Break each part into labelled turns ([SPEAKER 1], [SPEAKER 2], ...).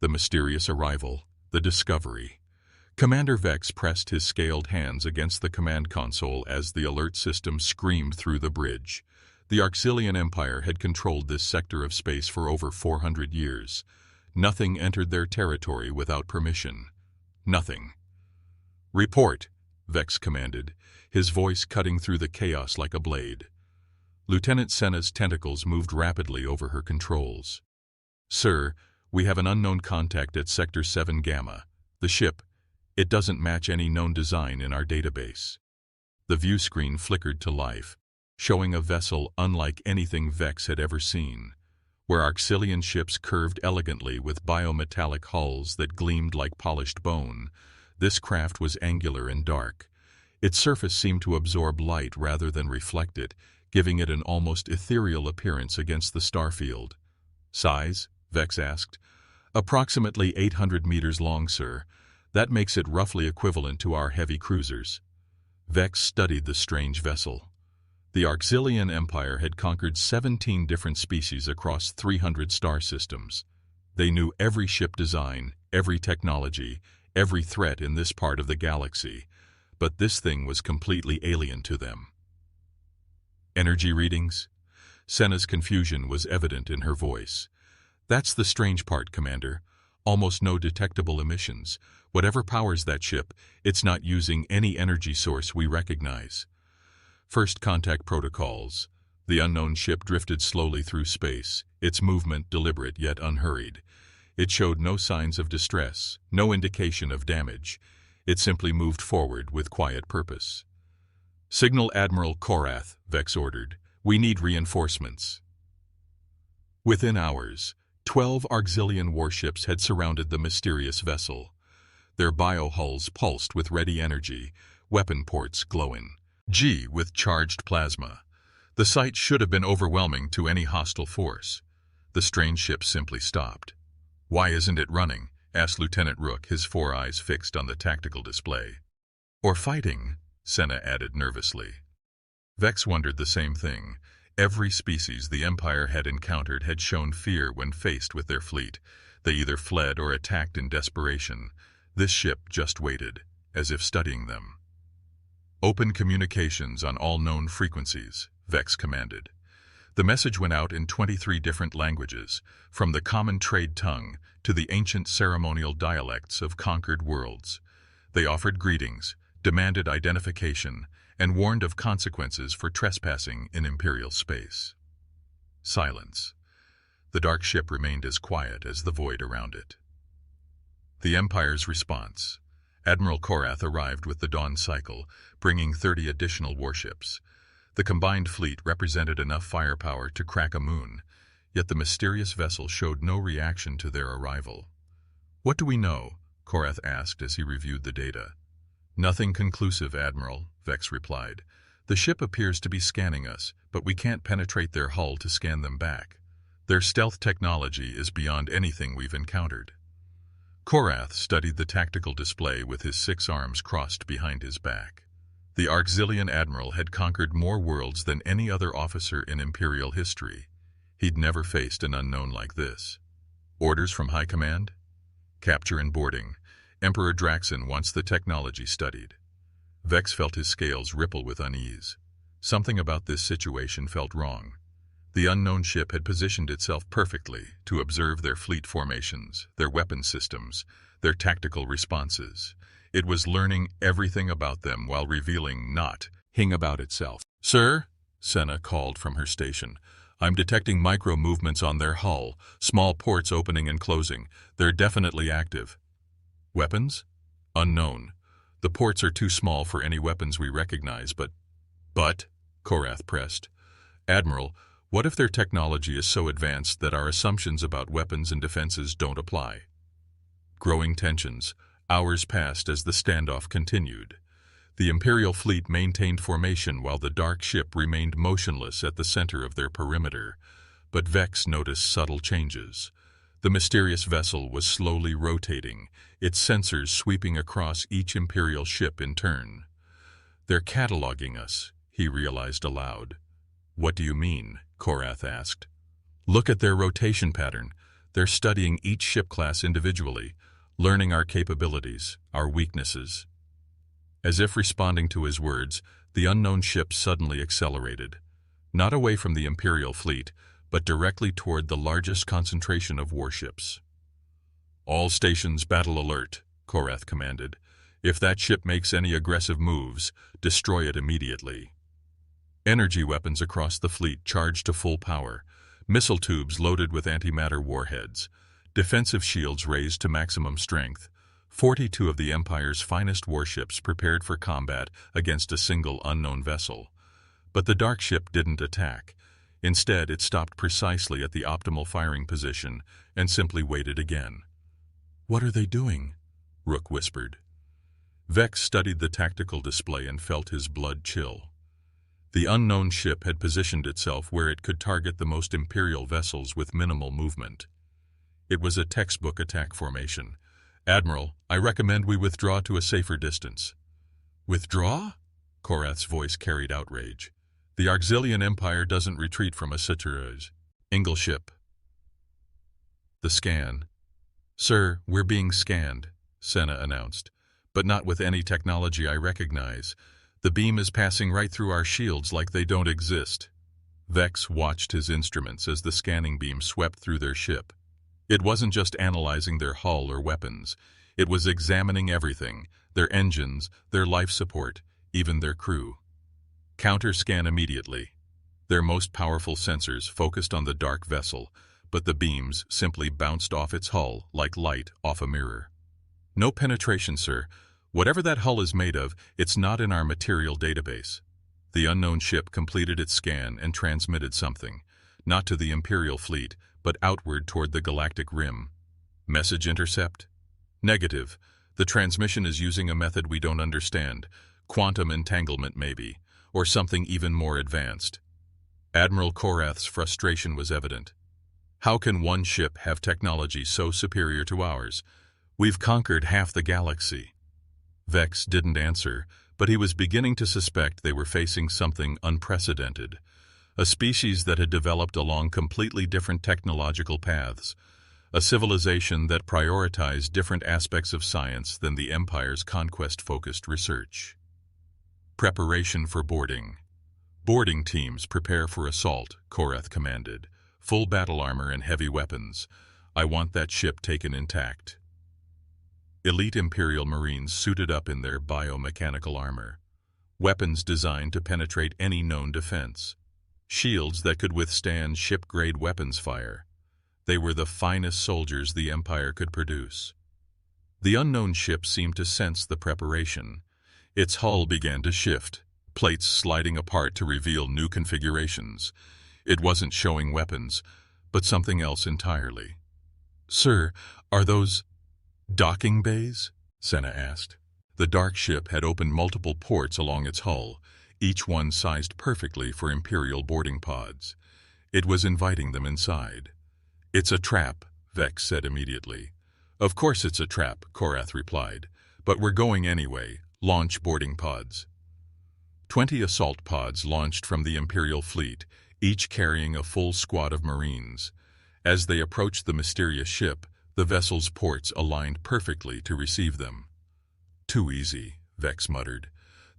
[SPEAKER 1] The mysterious arrival, the discovery. Commander Vex pressed his scaled hands against the command console as the alert system screamed through the bridge. The Arxilian Empire had controlled this sector of space for over 400 years. Nothing entered their territory without permission. Nothing. "Report," Vex commanded, his voice cutting through the chaos like a blade. Lieutenant Senna's tentacles moved rapidly over her controls. "Sir, we have an unknown contact at Sector 7 Gamma. The ship, it doesn't match any known design in our database." The view screen flickered to life, showing a vessel unlike anything Vex had ever seen, where Arxilian ships curved elegantly with biometallic hulls that gleamed like polished bone. This craft was angular and dark. Its surface seemed to absorb light rather than reflect it, giving it an almost ethereal appearance against the starfield. "Size?" Vex asked. "Approximately 800 meters long, sir. That makes it roughly equivalent to our heavy cruisers." Vex studied the strange vessel. The Arxilian Empire had conquered 17 different species across 300 star systems. They knew every ship design, every technology, every threat in this part of the galaxy, but this thing was completely alien to them. "Energy readings?" Senna's confusion was evident in her voice. "That's the strange part, Commander. Almost no detectable emissions. Whatever powers that ship, it's not using any energy source we recognize." First contact protocols. The unknown ship drifted slowly through space, its movement deliberate yet unhurried. It showed no signs of distress, no indication of damage. It simply moved forward with quiet purpose. "Signal Admiral Korath," Vex ordered. "We need reinforcements." Within hours, 12 Arxilian warships had surrounded the mysterious vessel. Their biohulls pulsed with ready energy, weapon ports glowing with charged plasma. The sight should have been overwhelming to any hostile force. The strange ship simply stopped. "Why isn't it running?" asked Lieutenant Rook, his 4 eyes fixed on the tactical display. "Or fighting," Senna added nervously. Vex wondered the same thing. Every species the Empire had encountered had shown fear when faced with their fleet. They either fled or attacked in desperation. This ship just waited, as if studying them. "Open communications on all known frequencies," Vex commanded. The message went out in 23 different languages, from the common trade tongue to the ancient ceremonial dialects of conquered worlds. They offered greetings, demanded identification, and warned of consequences for trespassing in Imperial space. Silence. The dark ship remained as quiet as the void around it. The Empire's response. Admiral Korath arrived with the Dawn Cycle, bringing 30 additional warships. The combined fleet represented enough firepower to crack a moon, yet the mysterious vessel showed no reaction to their arrival. "What do we know?" Korath asked as he reviewed the data. "Nothing conclusive, Admiral," Vex replied. "The ship appears to be scanning us, but we can't penetrate their hull to scan them back. Their stealth technology is beyond anything we've encountered." Korath studied the tactical display with his 6 arms crossed behind his back. The Arxilian Admiral had conquered more worlds than any other officer in Imperial history. He'd never faced an unknown like this. "Orders from High Command?" "Capture and boarding. Emperor Draxon wants the technology studied." Vex felt his scales ripple with unease. Something about this situation felt wrong. The unknown ship had positioned itself perfectly to observe their fleet formations, their weapon systems, their tactical responses. It was learning everything about them while revealing nothing about itself. "Sir," Senna called from her station, "I'm detecting micro-movements on their hull, small ports opening and closing. They're definitely active." "Weapons?" "Unknown. The ports are too small for any weapons we recognize, but..." Korath pressed. "Admiral, what if their technology is so advanced that our assumptions about weapons and defenses don't apply?" Growing tensions. Hours passed as the standoff continued. The Imperial fleet maintained formation while the dark ship remained motionless at the center of their perimeter. But Vex noticed subtle changes. The mysterious vessel was slowly rotating, its sensors sweeping across each Imperial ship in turn. "They're cataloging us," he realized aloud. "What do you mean?" Korath asked. "Look at their rotation pattern. They're studying each ship class individually, learning our capabilities, our weaknesses. As if responding to his words, the unknown ship suddenly accelerated, not away from the Imperial fleet, but directly toward the largest concentration of warships. "All stations battle alert," Korath commanded. "If that ship makes any aggressive moves, destroy it immediately." Energy weapons across the fleet charged to full power, missile tubes loaded with antimatter warheads, defensive shields raised to maximum strength. 42 of the Empire's finest warships prepared for combat against a single unknown vessel. But the dark ship didn't attack. Instead, it stopped precisely at the optimal firing position and simply waited again. "What are they doing?" Rook whispered. Vex studied the tactical display and felt his blood chill. The unknown ship had positioned itself where it could target the most Imperial vessels with minimal movement. It was a textbook attack formation. "Admiral, I recommend we withdraw to a safer distance." "Withdraw?" Korath's voice carried outrage. "The Arxilian Empire doesn't retreat from a Citurage. Ingle ship." The scan. "Sir, we're being scanned," Senna announced, "but not with any technology I recognize. The beam is passing right through our shields like they don't exist." Vex watched his instruments as the scanning beam swept through their ship. It wasn't just analyzing their hull or weapons. It was examining everything: their engines, their life support, even their crew. "Counter-scan immediately." Their most powerful sensors focused on the dark vessel, but the beams simply bounced off its hull like light off a mirror. "No penetration, sir. Whatever that hull is made of, it's not in our material database." The unknown ship completed its scan and transmitted something, not to the Imperial fleet, but outward toward the galactic rim. "Message intercept?" "Negative. The transmission is using a method we don't understand. Quantum entanglement, maybe, or something even more advanced." Admiral Korath's frustration was evident. "How can one ship have technology so superior to ours? We've conquered half the galaxy." Vex didn't answer, but he was beginning to suspect they were facing something unprecedented. A species that had developed along completely different technological paths. A civilization that prioritized different aspects of science than the Empire's conquest-focused research. Preparation for boarding. "Boarding teams prepare for assault," Korath commanded. "Full battle armor and heavy weapons. I want that ship taken intact." Elite Imperial Marines suited up in their biomechanical armor. Weapons designed to penetrate any known defense. Shields that could withstand ship-grade weapons fire. They were the finest soldiers the Empire could produce. The unknown ship seemed to sense the preparation. Its hull began to shift, plates sliding apart to reveal new configurations. It wasn't showing weapons, but something else entirely. "Sir, are those docking bays?" Senna asked. The dark ship had opened multiple ports along its hull, each one sized perfectly for Imperial boarding pods. It was inviting them inside. "It's a trap," Vex said immediately. "Of course it's a trap," Korath replied. "But we're going anyway. Launch boarding pods." 20 assault pods launched from the Imperial fleet, each carrying a full squad of Marines. As they approached the mysterious ship, the vessel's ports aligned perfectly to receive them. "Too easy," Vex muttered.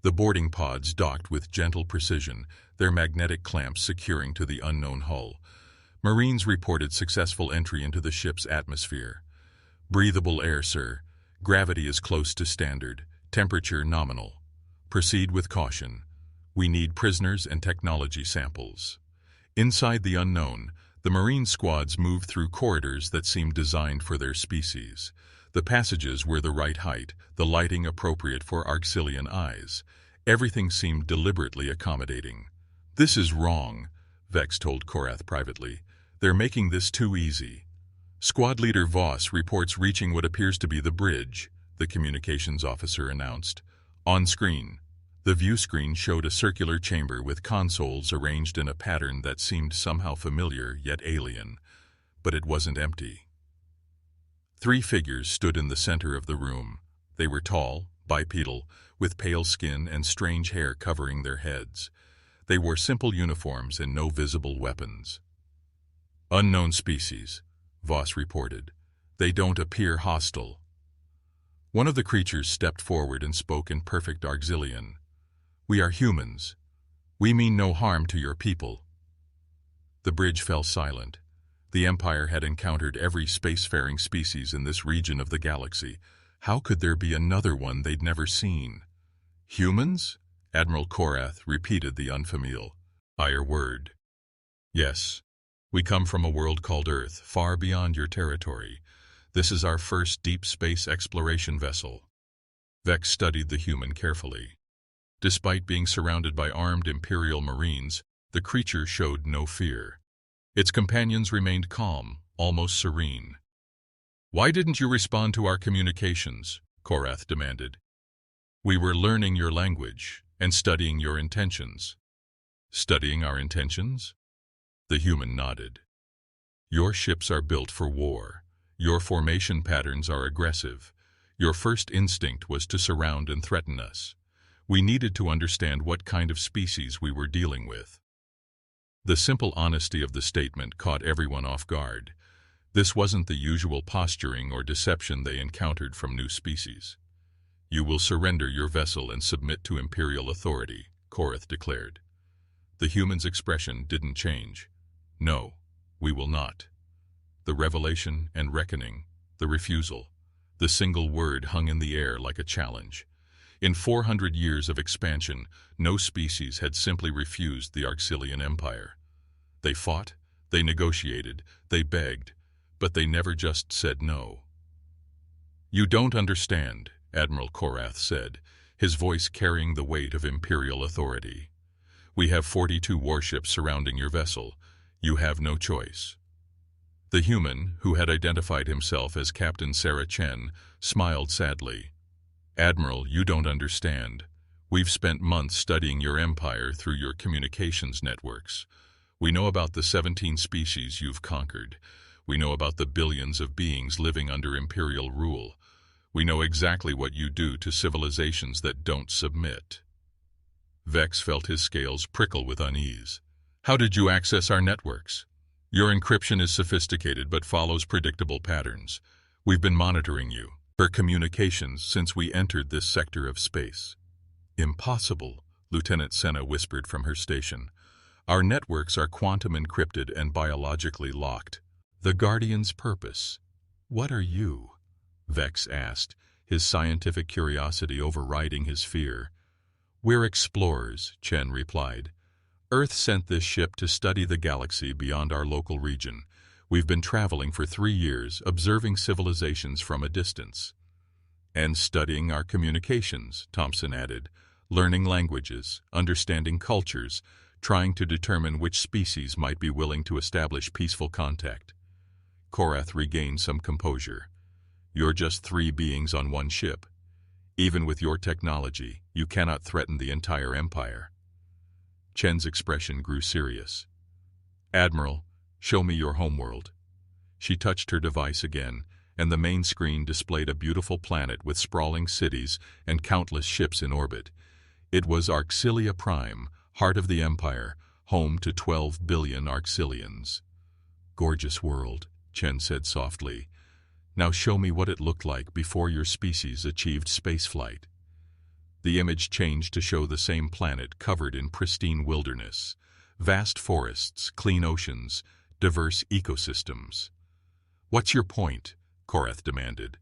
[SPEAKER 1] The boarding pods docked with gentle precision, their magnetic clamps securing to the unknown hull. Marines reported successful entry into the ship's atmosphere. "Breathable air, sir. Gravity is close to standard. Temperature nominal. Proceed with caution. We need prisoners and technology samples." Inside the unknown, the Marine squads moved through corridors that seemed designed for their species. The passages were the right height, the lighting appropriate for Arxilian eyes. Everything seemed deliberately accommodating. "This is wrong," Vex told Korath privately. "They're making this too easy." "Squad leader Voss reports reaching what appears to be the bridge," the communications officer announced. On screen, the view screen showed a circular chamber with consoles arranged in a pattern that seemed somehow familiar yet alien. But it wasn't empty. 3 figures stood in the center of the room. They were tall, bipedal, with pale skin and strange hair covering their heads. They wore simple uniforms and no visible weapons. "Unknown species," Voss reported. "They don't appear hostile." One of the creatures stepped forward and spoke in perfect Arxilian. "We are humans. We mean no harm to your people." The bridge fell silent. The Empire had encountered every spacefaring species in this region of the galaxy. How could there be another one they'd never seen? "Humans?" Admiral Korath repeated the unfamiliar word. "Yes. We come from a world called Earth, far beyond your territory. This is our first deep space exploration vessel." Vex studied the human carefully. Despite being surrounded by armed Imperial Marines, the creature showed no fear. Its companions remained calm, almost serene. "Why didn't you respond to our communications?" Korath demanded. "We were learning your language and studying your intentions." "Studying our intentions?" The human nodded. "Your ships are built for war. Your formation patterns are aggressive. Your first instinct was to surround and threaten us. We needed to understand what kind of species we were dealing with." The simple honesty of the statement caught everyone off guard. This wasn't the usual posturing or deception they encountered from new species. "You will surrender your vessel and submit to Imperial authority," Korath declared. The human's expression didn't change. "No, we will not." The revelation and reckoning, the refusal, the single word hung in the air like a challenge. In 400 years of expansion, no species had simply refused the Arxilian Empire. They fought, they negotiated, they begged, but they never just said no. "You don't understand," Admiral Korath said, his voice carrying the weight of Imperial authority. "We have 42 warships surrounding your vessel. You have no choice." The human, who had identified himself as Captain Sarah Chen, smiled sadly. "Admiral, you don't understand. We've spent months studying your empire through your communications networks. We know about the 17 species you've conquered. We know about the billions of beings living under Imperial rule. We know exactly what you do to civilizations that don't submit." Vex felt his scales prickle with unease. "How did you access our networks?" "Your encryption is sophisticated but follows predictable patterns. We've been monitoring you, your communications, since we entered this sector of space." "Impossible," Lieutenant Senna whispered from her station. "Our networks are quantum encrypted and biologically locked." "The Guardian's purpose. What are you?" Vex asked, his scientific curiosity overriding his fear. "We're explorers," Chen replied. "Earth sent this ship to study the galaxy beyond our local region. We've been traveling for 3 years, observing civilizations from a distance." "And studying our communications," Thompson added, "learning languages, understanding cultures, trying to determine which species might be willing to establish peaceful contact." Korath regained some composure. "You're just 3 beings on one ship. Even with your technology, you cannot threaten the entire empire." Chen's expression grew serious. "Admiral, show me your homeworld." She touched her device again, and the main screen displayed a beautiful planet with sprawling cities and countless ships in orbit. It was Arxilia Prime, heart of the Empire, home to 12 billion Arxilians. "Gorgeous world," Chen said softly. "Now show me what it looked like before your species achieved spaceflight." The image changed to show the same planet covered in pristine wilderness, vast forests, clean oceans, diverse ecosystems. "What's your point?" Korath demanded.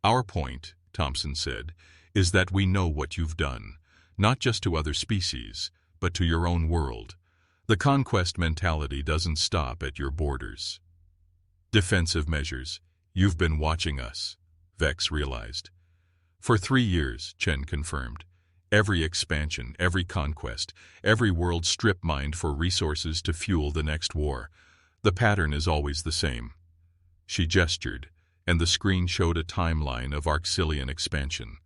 [SPEAKER 1] "Our point," Thompson said, "is that we know what you've done, not just to other species, but to your own world. The conquest mentality doesn't stop at your borders." "Defensive measures. You've been watching us," Vex realized. "For 3 years," Chen confirmed. "Every expansion, every conquest, every world strip mined for resources to fuel the next war. The pattern is always the same." She gestured, and the screen showed a timeline of Arxilian expansion.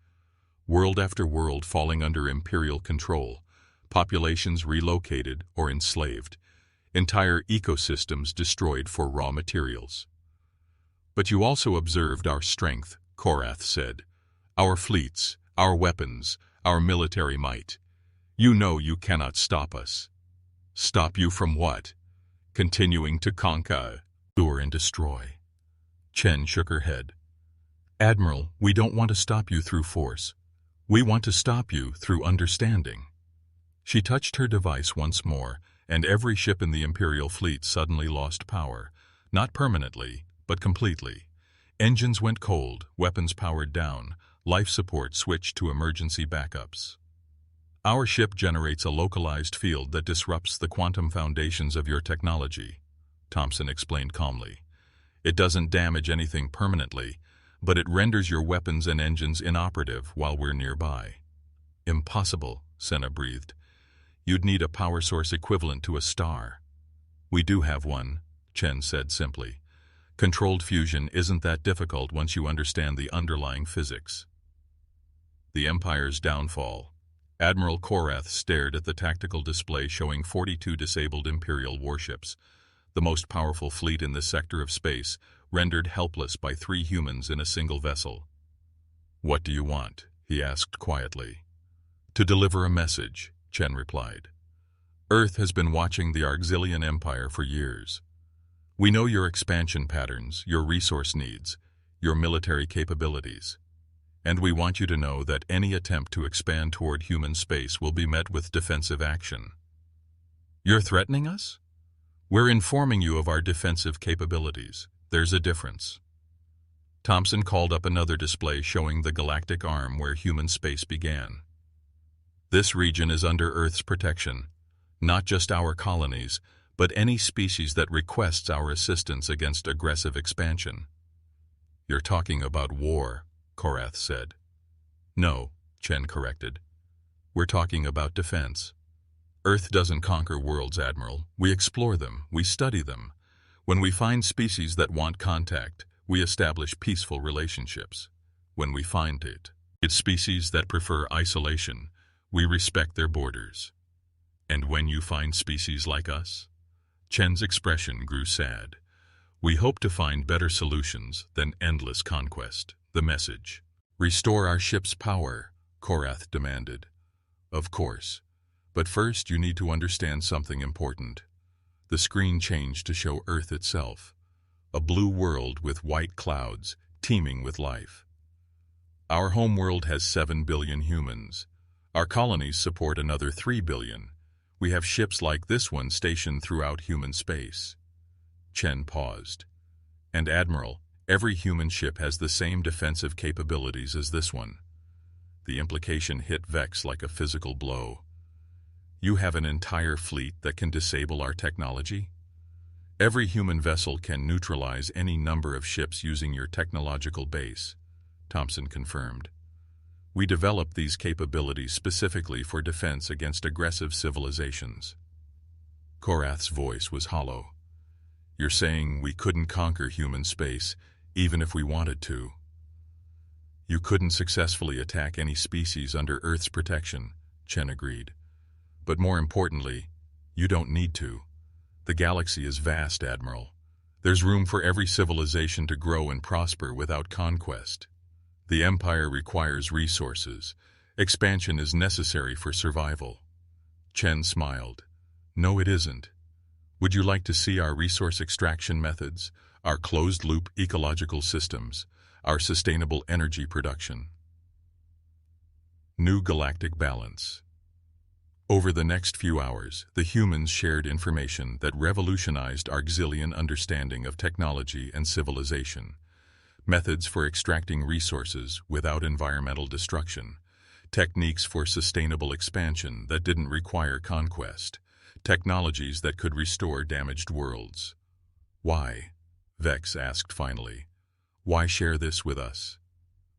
[SPEAKER 1] World after world falling under Imperial control, populations relocated or enslaved, entire ecosystems destroyed for raw materials. "But you also observed our strength," Korath said. "Our fleets, our weapons, our military might. You know you cannot stop us." "Stop you from what?" "Continuing to conquer, lure and destroy." Chen shook her head. Admiral, we don't want to stop you through force. We want to stop you through understanding. She touched her device once more, and every ship in the Imperial fleet suddenly lost power, not permanently, but completely. Engines went cold, weapons powered down, life support switched to emergency backups. Our ship generates a localized field that disrupts the quantum foundations of your technology, Thompson explained calmly. It doesn't damage anything permanently, but it renders your weapons and engines inoperative while we're nearby. Impossible, Senna breathed. You'd need a power source equivalent to a star. We do have one, Chen said simply. Controlled fusion isn't that difficult once you understand the underlying physics. The Empire's downfall. Admiral Korath stared at the tactical display showing 42 disabled Imperial warships, the most powerful fleet in this sector of space, rendered helpless by 3 humans in a single vessel. What do you want? He asked quietly. To deliver a message, Chen replied. Earth has been watching the Arxilian Empire for years. We know your expansion patterns, your resource needs, your military capabilities. And we want you to know that any attempt to expand toward human space will be met with defensive action. You're threatening us? We're informing you of our defensive capabilities. There's a difference. Thompson called up another display showing the galactic arm where human space began. This region is under Earth's protection, not just our colonies, but any species that requests our assistance against aggressive expansion. You're talking about war, Korath said. No, Chen corrected. We're talking about defense. Earth doesn't conquer worlds, Admiral. We explore them, we study them. When we find species that want contact, we establish peaceful relationships. When we find it's species that prefer isolation, we respect their borders. And when you find species like us? Chen's expression grew sad. We hope to find better solutions than endless conquest. The message. Restore our ship's power, Korath demanded. Of course. But first you need to understand something important. The screen changed to show Earth itself. A blue world with white clouds, teeming with life. Our homeworld has 7 billion humans. Our colonies support another 3 billion. We have ships like this one stationed throughout human space. Chen paused. And Admiral, every human ship has the same defensive capabilities as this one. The implication hit Vex like a physical blow. You have an entire fleet that can disable our technology? Every human vessel can neutralize any number of ships using your technological base, Thompson confirmed. We developed these capabilities specifically for defense against aggressive civilizations. Korath's voice was hollow. You're saying we couldn't conquer human space, even if we wanted to? You couldn't successfully attack any species under Earth's protection, Chen agreed. But more importantly, you don't need to. The galaxy is vast, Admiral. There's room for every civilization to grow and prosper without conquest. The Empire requires resources. Expansion is necessary for survival. Chen smiled. No, it isn't. Would you like to see our resource extraction methods, our closed-loop ecological systems, our sustainable energy production? New galactic balance. Over the next few hours, the humans shared information that revolutionized Arxilian understanding of technology and civilization. Methods for extracting resources without environmental destruction, techniques for sustainable expansion that didn't require conquest, technologies that could restore damaged worlds. Why? Vex asked finally. Why share this with us?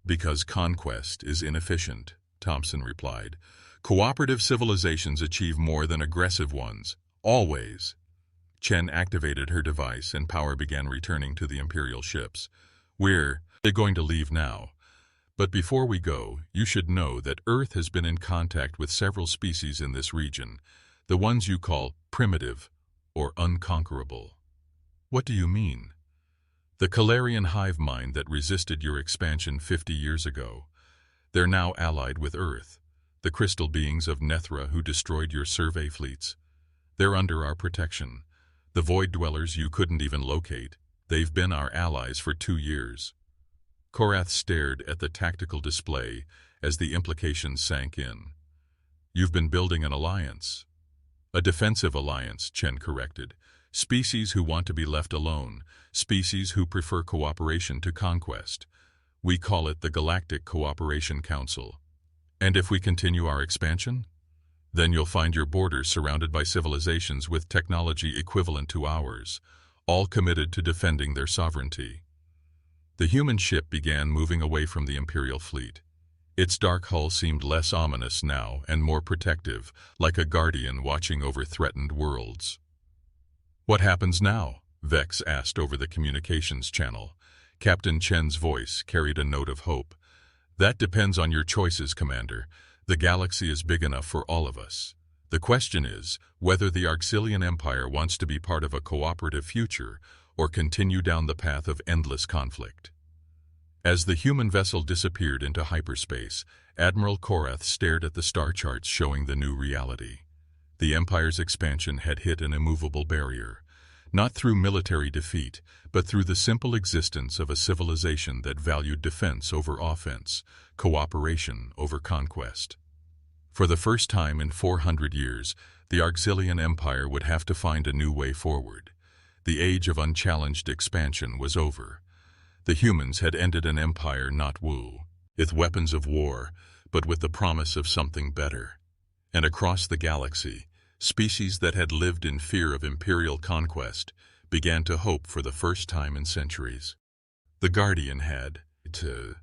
[SPEAKER 1] Because conquest is inefficient, Thompson replied. Cooperative civilizations achieve more than aggressive ones, always. Chen activated her device and power began returning to the Imperial ships. We're going to leave now. But before we go, you should know that Earth has been in contact with several species in this region, the ones you call primitive or unconquerable. What do you mean? The Calarian hive mind that resisted your expansion 50 years ago. They're now allied with Earth, the crystal beings of Nethra who destroyed your survey fleets. They're under our protection. The void dwellers you couldn't even locate, They've been our allies for 2 years. Korath stared at the tactical display as the implications sank in. You've been building an alliance. A defensive alliance, Chen corrected. Species who want to be left alone, species who prefer cooperation to conquest. We call it the Galactic Cooperation Council. And if we continue our expansion? Then you'll find your borders surrounded by civilizations with technology equivalent to ours, all committed to defending their sovereignty. The human ship began moving away from the Imperial fleet. Its dark hull seemed less ominous now and more protective, like a guardian watching over threatened worlds. What happens now? Vex asked over the communications channel. Captain Chen's voice carried a note of hope. That depends on your choices, Commander. The galaxy is big enough for all of us. The question is whether the Arxilian Empire wants to be part of a cooperative future or continue down the path of endless conflict. As the human vessel disappeared into hyperspace, Admiral Korath stared at the star charts showing the new reality. The Empire's expansion had hit an immovable barrier, not through military defeat, but through the simple existence of a civilization that valued defense over offense, cooperation over conquest. For the first time in 400 years, the Arxilian Empire would have to find a new way forward. The age of unchallenged expansion was over. The humans had ended an empire not with weapons of war, but with the promise of something better. And across the galaxy, species that had lived in fear of imperial conquest began to hope for the first time in centuries. The Guardian had to